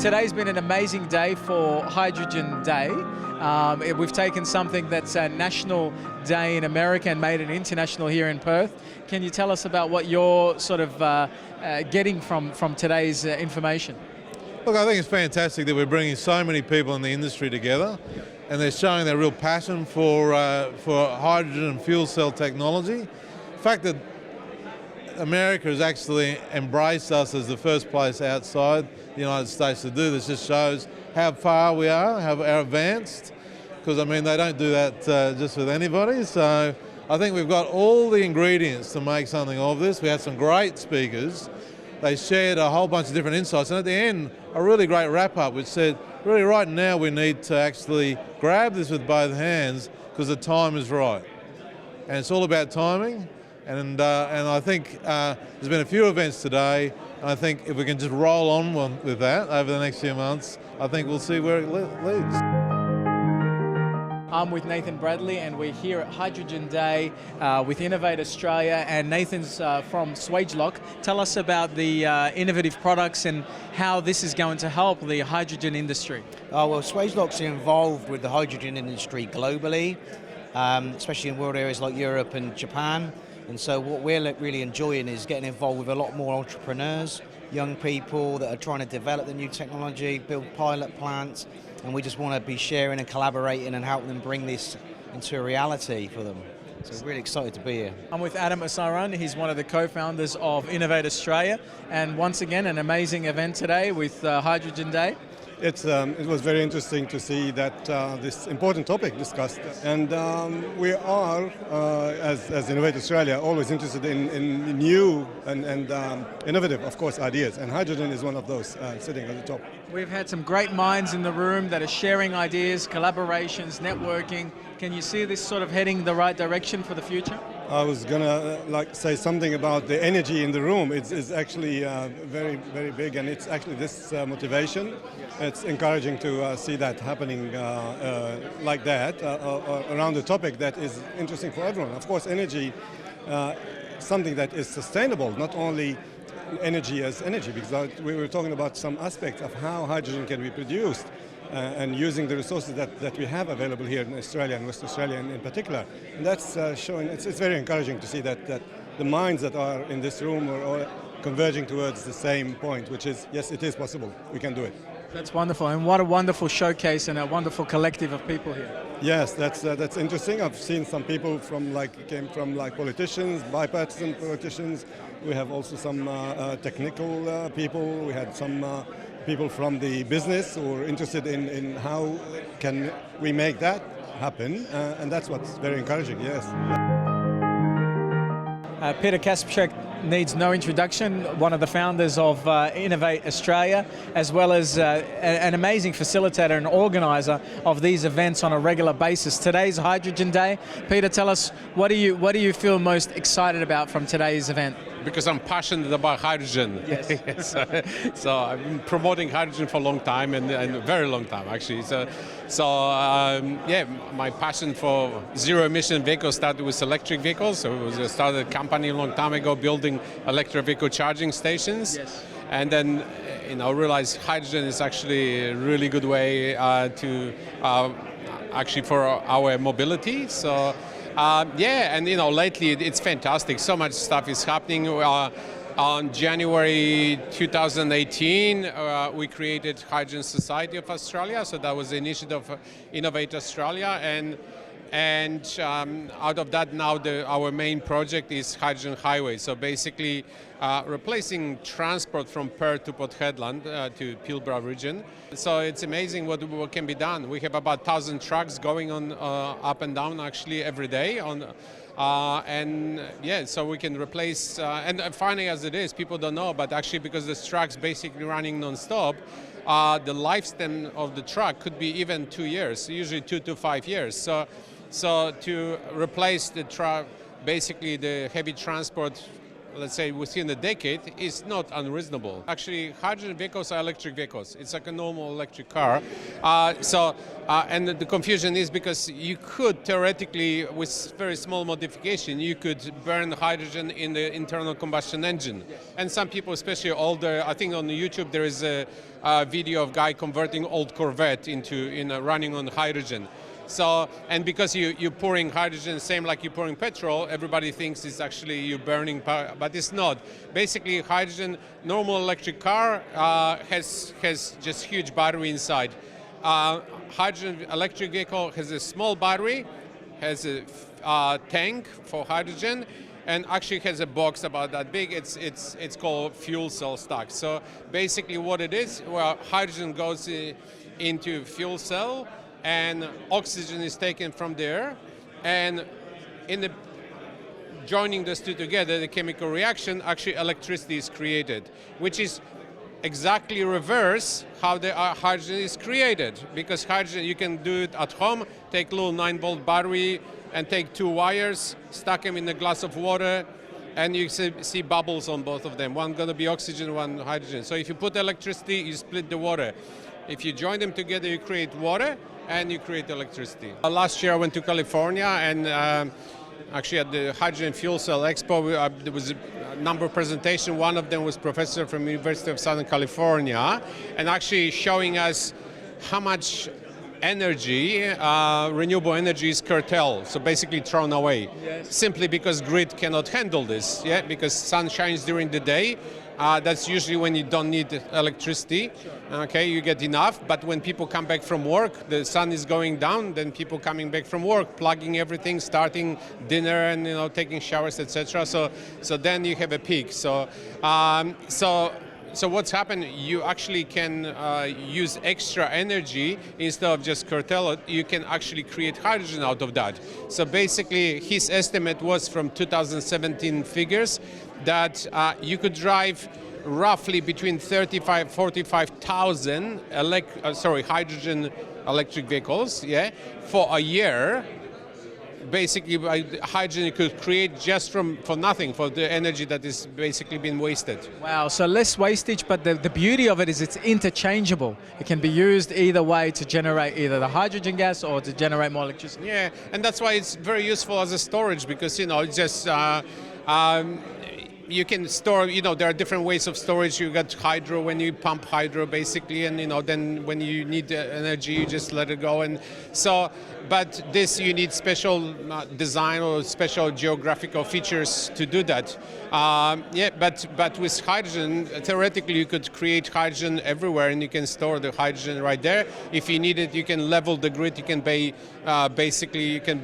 Today's been an amazing day for Hydrogen Day. We've taken something that's a national day in America and made it international here in Perth. Can you tell us about what you're sort of getting from today's information? Look, I think it's fantastic that we're bringing so many people in the industry together, and they're showing their real passion for hydrogen and fuel cell technology. The fact that America has actually embraced us as the first place outside the United States to do this just shows how far we are, how advanced, because I mean they don't do that just with anybody. So I think we've got all the ingredients to make something of this. We had some great speakers. They shared a whole bunch of different insights, and at the end a really great wrap-up which said really right now we need to actually grab this with both hands because the time is right, and it's all about timing. And I think there's been a few events today, and I think if we can just roll on with that over the next few months, I think we'll see where it leads. I'm with Nathan Bradley, and we're here at Hydrogen Day with Innovate Australia, and Nathan's from Swagelock. Tell us about the innovative products and how this is going to help the hydrogen industry. Well, Swagelock's involved with the hydrogen industry globally, especially in world areas like Europe and Japan. And so what we're really enjoying is getting involved with a lot more entrepreneurs, young people that are trying to develop the new technology, build pilot plants, and we just want to be sharing and collaborating and helping them bring this into a reality for them. So we're really excited to be here. I'm with Adam Asaran. He's one of the co-founders of Innovate Australia, and once again an amazing event today with Hydrogen Day. It was very interesting to see that this important topic discussed, and we are, as Innovate Australia, always interested in new and innovative, of course, ideas, and hydrogen is one of those sitting at the top. We've had some great minds in the room that are sharing ideas, collaborations, networking. Can you see this sort of heading the right direction for the future? I was gonna say something about the energy in the room. It's actually very, very big, and it's actually this motivation. It's encouraging to see that happening like that around a topic that is interesting for everyone. Of course, energy, something that is sustainable, not only energy as energy, because we were talking about some aspects of how hydrogen can be produced. And using the resources that we have available here in Australia and West Australia in particular. And that's showing, it's very encouraging to see that the minds that are in this room are all converging towards the same point, which is, yes, it is possible, we can do it. That's wonderful, and what a wonderful showcase and a wonderful collective of people here. Yes, that's interesting. I've seen some people came from politicians, bipartisan politicians. We have also some technical people. We had some people from the business who are interested in how can we make that happen, and that's what's very encouraging, yes. Peter Kasprzak needs no introduction, one of the founders of Innovate Australia, as well as an amazing facilitator and organiser of these events on a regular basis. Today's Hydrogen Day. Peter, tell us, what do you feel most excited about from today's event? Because I'm passionate about hydrogen. Yes. So I've been promoting hydrogen for a long time, and a very long time actually. Yeah, my passion for zero-emission vehicles started with electric vehicles. So I started a company a long time ago building electric vehicle charging stations. Yes. And then, realized hydrogen is actually a really good way actually for our mobility. So. Yeah, and lately it's fantastic. So much stuff is happening. On January 2018, we created Hydrogen Society of Australia. So that was the initiative of Innovate Australia, and out of that now our main project is Hydrogen Highway. So basically replacing transport from Perth to Port Hedland to Pilbara region. So it's amazing what can be done. We have about 1,000 trucks going on up and down actually every day and yeah, so we can replace, and funny as it is, people don't know, but actually because the truck's basically running non-stop, the lifespan of the truck could be even 2 years, usually 2 to 5 years. So to replace the truck, basically the heavy transport let's say within a decade, is not unreasonable. Actually, hydrogen vehicles are electric vehicles. It's like a normal electric car. And the confusion is because you could theoretically, with very small modification, you could burn hydrogen in the internal combustion engine. And some people, especially older, I think on YouTube there is a video of guy converting old Corvette into running on hydrogen. So, and because you're pouring hydrogen, same like you're pouring petrol, everybody thinks it's actually you're burning power, but it's not. Basically, hydrogen, normal electric car has just huge battery inside. Hydrogen electric vehicle has a small battery, has a tank for hydrogen, and actually has a box about that big. It's called fuel cell stack. So basically, what it is, well, hydrogen goes into fuel cell, and oxygen is taken from there, and joining those two together, the chemical reaction, actually electricity is created, which is exactly reverse how the hydrogen is created. Because hydrogen, you can do it at home, take a little 9-volt battery and take 2 wires, stuck them in a glass of water, and you see bubbles on both of them. One going to be oxygen, one hydrogen. So if you put electricity, you split the water. If you join them together, you create water and you create electricity. Last year I went to California, and actually at the Hydrogen Fuel Cell Expo, there was a number of presentations. One of them was professor from University of Southern California, and actually showing us how much energy, renewable energy, is curtailed, so basically thrown away. Yes. Simply because grid cannot handle this, yeah? Because sun shines during the day. That's usually when you don't need electricity. Sure. Okay, you get enough, but when people come back from work, the sun is going down, then people coming back from work, plugging everything, starting dinner and taking showers, etc. So then you have a peak. So what's happened, you actually can use extra energy instead of just curtail it. You can actually create hydrogen out of that. So basically his estimate was from 2017 figures that you could drive roughly between 45,000 hydrogen electric vehicles, yeah, for a year. Basically, hydrogen you could create just for nothing, for the energy that is basically been wasted. Wow, so less wastage, but the beauty of it is it's interchangeable. It can be used either way to generate either the hydrogen gas or to generate more electricity. Yeah, and that's why it's very useful as a storage, because it's just you can store, there are different ways of storage. You got hydro when you pump hydro basically, and then when you need energy, you just let it go. And so, but this you need special design or special geographical features to do that. But with hydrogen, theoretically you could create hydrogen everywhere, and you can store the hydrogen right there. If you need it, you can level the grid. You can basically you can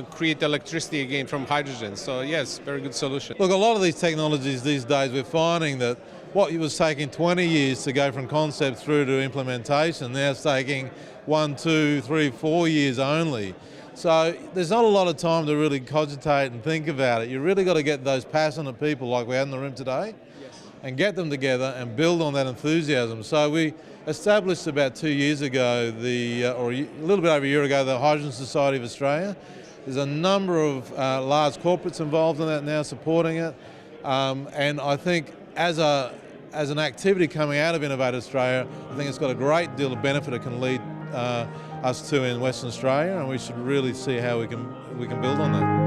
create electricity again from hydrogen. So yes, very good solution. Look, a lot of these technologies these days, we're finding that what was taking 20 years to go from concept through to implementation, now it's taking 1, 2, 3, 4 years only. So there's not a lot of time to really cogitate and think about it. You really got to get those passionate people like we had in the room today, yes, and get them together and build on that enthusiasm. So we established about 2 years ago, or a little bit over a year ago, the Hydrogen Society of Australia. There's a number of large corporates involved in that now supporting it. And I think as an activity coming out of Innovate Australia, I think it's got a great deal of benefit it can lead us to in Western Australia, and we should really see how we can build on that.